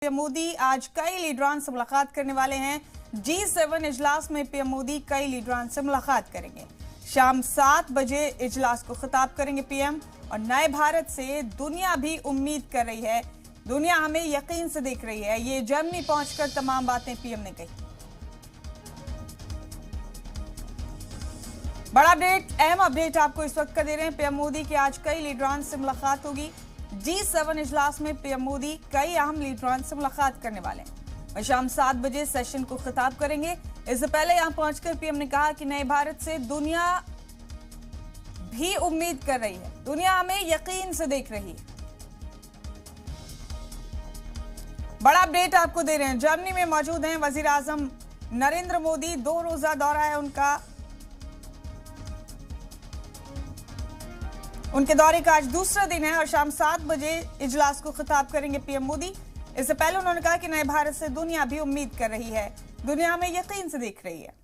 PM Modi आज कई लीडरान से मुलाकात करने वाले हैं। G7 इजलास में पीएम मोदी कई लीडरान से मुलाकात करेंगे। शाम 7 बजे इजलास को खिताब करेंगे पीएम। और नए भारत से दुनिया भी उम्मीद कर रही है, दुनिया हमें यकीन से देख रही है। ये जर्मनी पहुंचकर तमाम बातें पीएम ने कही। बड़ा अपडेट, अहम अपडेट आपको इस वक्त का दे रहे हैं। पीएम मोदी की आज कई लीडरान से मुलाकात होगी। G7 इजलास में पीएम मोदी कई अहम लीडरान से मुलाकात करने वाले हैं और शाम 7 बजे सेशन को खिताब करेंगे। इससे पहले यहां पहुंचकर पीएम ने कहा कि नए भारत से दुनिया भी उम्मीद कर रही है, दुनिया हमें यकीन से देख रही है। बड़ा अपडेट आपको दे रहे हैं। जर्मनी में मौजूद हैं वजीर आजम नरेंद्र मोदी। 2 रोजा दौरा है उनके दौरे का आज दूसरा दिन है और शाम 7 बजे इजलास को खिताब करेंगे पीएम मोदी। इससे पहले उन्होंने कहा कि नए भारत से दुनिया भी उम्मीद कर रही है, दुनिया में यकीन से देख रही है।